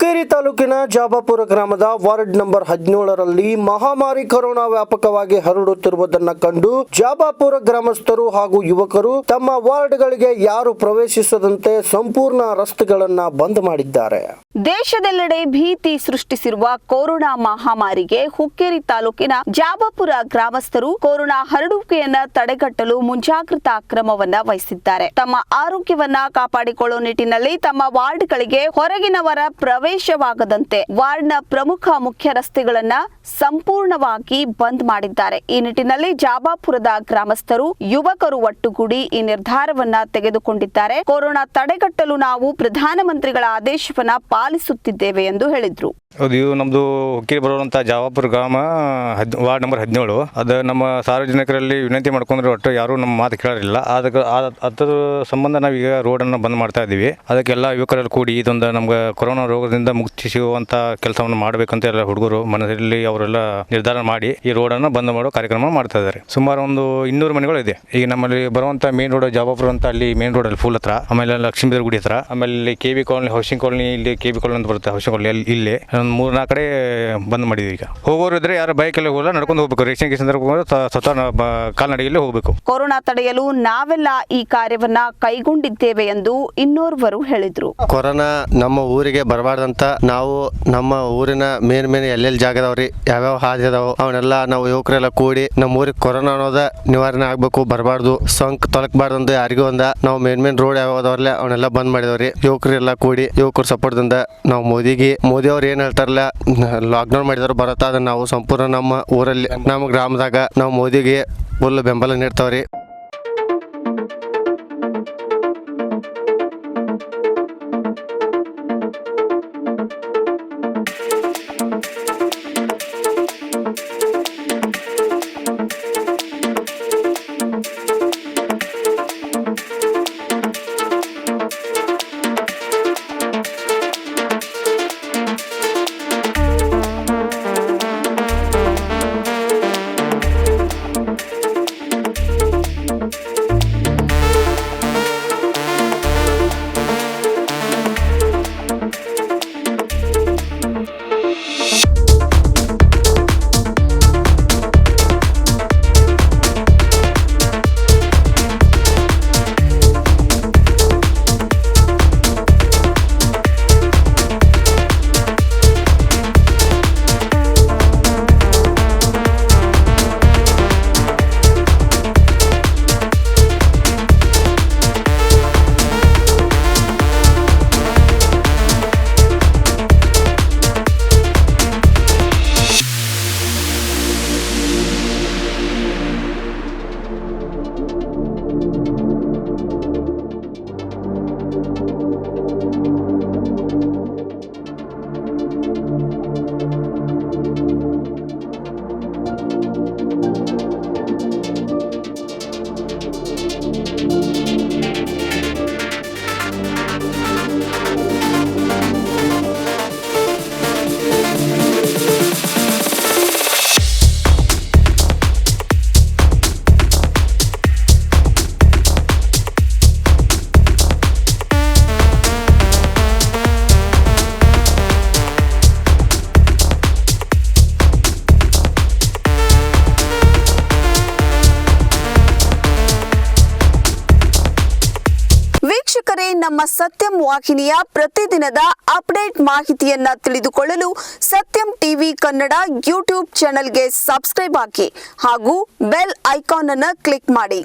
ಹುಕ್ಕೇರಿ ತಾಲೂಕಿನ ಜಾಬಾಪುರ ಗ್ರಾಮದ ward number 17ರಲ್ಲಿ ಮಹಾಮಾರಿ ಕೊರೋನಾ ವ್ಯಾಪಕವಾಗಿ ಹರಡುತ್ತಿರುವುದನ್ನು ಕಂಡು ಜಾಬಾಪುರ ಗ್ರಾಮಸ್ಥರು ಹಾಗೂ ಯುವಕರು ತಮ್ಮ ವಾರ್ಡ್ಗಳಿಗೆ ಯಾರು ಪ್ರವೇಶಿಸದಂತೆ ಸಂಪೂರ್ಣ ರಸ್ತೆಗಳನ್ನು ಬಂದ್ ಮಾಡಿದ್ದಾರೆ. ದೇಶದೆಲ್ಲೆಡೆ ಭೀತಿ ಸೃಷ್ಟಿಸಿರುವ ಕೊರೋನಾ ಮಹಾಮಾರಿಗೆ ಹುಕ್ಕೇರಿ ತಾಲೂಕಿನ ಜಾಬಾಪುರ ಗ್ರಾಮಸ್ಥರು ಕೊರೋನಾ ಹರಡುವಿಕೆಯನ್ನ ತಡೆಗಟ್ಟಲು ಮುಂಜಾಗ್ರತಾ ಕ್ರಮವನ್ನ ವಹಿಸಿದ್ದಾರೆ. ತಮ್ಮ ಆರೋಗ್ಯವನ್ನ ಕಾಪಾಡಿಕೊಳ್ಳುವ ನಿಟ್ಟಿನಲ್ಲಿ ತಮ್ಮ ವಾರ್ಡ್ಗಳಿಗೆ ಹೊರಗಿನವರ ಪ್ರವೇಶವಾಗದಂತೆ ವಾರ್ಡ್ನ ಪ್ರಮುಖ ಮುಖ್ಯ ರಸ್ತೆಗಳನ್ನ ಸಂಪೂರ್ಣವಾಗಿ ಬಂದ್ ಮಾಡಿದ್ದಾರೆ. ಈ ನಿಟ್ಟಿನಲ್ಲಿ ಜಾಬಾಪುರದ ಗ್ರಾಮಸ್ಥರು ಯುವಕರು ಒಟ್ಟುಗೂಡಿ ಈ ನಿರ್ಧಾರವನ್ನ ತೆಗೆದುಕೊಂಡಿದ್ದಾರೆ. ಕೊರೋನಾ ತಡೆಗಟ್ಟಲು ನಾವು ಪ್ರಧಾನಮಂತ್ರಿಗಳ ಆದೇಶವನ್ನ ಪಾಲಿಸುತ್ತಿದ್ದೇವೆ ಎಂದು ಹೇಳಿದ್ರು. ಇದು ನಮ್ದು ಹುಕ್ಕೇರಿ ಬರುವಂತ ಜಾಬಾಪುರ ಗ್ರಾಮ ವಾರ್ಡ್ ನಂಬರ್ 17. ಅದು ನಮ್ಮ ಸಾರ್ವಜನಿಕರಲ್ಲಿ ವಿನಂತಿ ಮಾಡ್ಕೊಂಡ್ರೆ ಒಟ್ಟು ಯಾರು ನಮ್ಮ ಮಾತು ಕೇಳಲಿಲ್ಲ. ಅದರ ಸಂಬಂಧ ನಾವೀಗ ರೋಡನ್ನು ಬಂದ್ ಮಾಡ್ತಾ ಇದ್ದೀವಿ. ಅದಕ್ಕೆಲ್ಲ ಯುವಕರಲ್ಲಿ ಕೂಡಿ ಇದೊಂದು ನಮ್ಗೆ ಕೊರೋನಾ ರೋಗದಿಂದ ಮುಕ್ತಿ ಸಿಗುವಂತ ಕೆಲಸವನ್ನು ಮಾಡಬೇಕಂತ ಎಲ್ಲ ಹುಡುಗರು ಮನಸ್ಸಲ್ಲಿ ಅವರೆಲ್ಲ ನಿರ್ಧಾರ ಮಾಡಿ ಈ ರೋಡನ್ನು ಬಂದ್ ಮಾಡೋ ಕಾರ್ಯಕ್ರಮ ಮಾಡ್ತಾ ಇದ್ದಾರೆ. ಸುಮಾರು ಒಂದು 200 ಮನೆಗಳು ಇದೆ. ಈಗ ನಮ್ಮಲ್ಲಿ ಬರುವಂತ ಮೇನ್ ರೋಡ್ ಜಾಬಾಪುರ ಅಂತ ಅಲ್ಲಿ ಮೇನ್ ರೋಡ್ ಅಲ್ಲಿ ಫುಲ್ ಹತ್ರ, ಆಮೇಲೆ ಲಕ್ಷ್ಮೀದೇವಿ ಗುಡಿ ಹತ್ರ, ಆಮೇಲೆ KB ಕಾಲೋನಿ ಹೌಸಿಂಗ್ ಕಾಲೋನಿ, ಇಲ್ಲಿ KB ಕಾಲೋನಿ ಅಂತ ಬರುತ್ತೆ ಹೌಸಿಂಗ್ ಕಾಲೋನಿ, ಇಲ್ಲಿ 3-4 ಕಡೆ ಬಂದ್ ಮಾಡಿದ್ವಿ. ಈಗ ಹೋಗೋರು ಇದ್ರೆ ಯಾರು ಬೈಕ್ ಎಲ್ಲ ಹೋಗಲ್ಲ, ನಡ್ಕೊಂಡು ಹೋಗ್ಬೇಕು. ರೇಷನ್ ಸ್ವತಃ ಕಾಲ್ನಡಿಗೆಯಲ್ಲಿ ಹೋಗಬೇಕು. ಕೊರೋನಾ ತಡೆಯಲು ನಾವೆಲ್ಲ ಈ ಕಾರ್ಯವನ್ನ ಕೈಗೊಂಡಿದ್ದೇವೆ ಎಂದು ಇನ್ನೋರ್ವರು ಹೇಳಿದ್ರು. ಕೊರೋನಾ ನಮ್ಮ ಊರಿಗೆ ಬರಬಾರ್ದಂತ ನಾವು ನಮ್ಮ ಊರಿನ ಮೇನ್ ಎಲ್ಲೆಲ್ಲಿ ಜಾಗದವ್ರಿ ಯಾವ್ಯಾವ ಹಾದಿ ಅದಾವ ಅವನ್ನೆಲ್ಲ ನಾವು ಯುವಕರೆಲ್ಲ ಕೂಡಿ ನಮ್ಮ ಊರಿಗೆ ಕೊರೋನಾ ಅನ್ನೋದ ನಿವಾರಣೆ ಆಗ್ಬೇಕು, ಬರಬಾರ್ದು, ಸೋಂಕು ತೊಲಕಬಾರ್ದು ಯಾರಿಗೂ ಒಂದ ನಾವು ಮೇನ್ ರೋಡ್ ಯಾವ್ದವ್ರಲ್ಲ ಅವನ್ನೆಲ್ಲ ಬಂದ್ ಮಾಡಿದವ್ರಿ. ಯುವಕರೆಲ್ಲ ಕೂಡಿ ಯುವಕರ ಸಪೋರ್ಟ್ದಿಂದ ನಾವು ಮೋದಿ ಅವ್ರು ಏನ್ ಹೇಳ್ತಾರಲ್ಲ ಲಾಕ್ಡೌನ್ ಮಾಡಿದವ್ರು ಬರತ್ತ, ಅದನ್ನ ನಾವು ಸಂಪೂರ್ಣ ನಮ್ಮ ಊರಲ್ಲಿ ನಮ್ಮ ಗ್ರಾಮದಾಗ ನಾವು ಮೋದಿಗೆ ಫುಲ್ ಬೆಂಬಲ ನೀಡ್ತಾವ್ರಿ. ವೀಕ್ಷಕರೇ, ನಮ್ಮ ಸತ್ಯಂ ವಾಹಿನಿಯ ಪ್ರತಿದಿನದ ಅಪ್ಡೇಟ್ ಮಾಹಿತಿಯನ್ನ ತಿಳಿದುಕೊಳ್ಳಲು ಸತ್ಯಂ ಟಿವಿ ಕನ್ನಡ ಯೂಟ್ಯೂಬ್ ಚಾನೆಲ್ಗೆ ಸಬ್ಸ್ಕ್ರೈಬ್ ಆಗಿ ಹಾಗೂ ಬೆಲ್ ಐಕಾನ್ ಅನ್ನು ಕ್ಲಿಕ್ ಮಾಡಿ.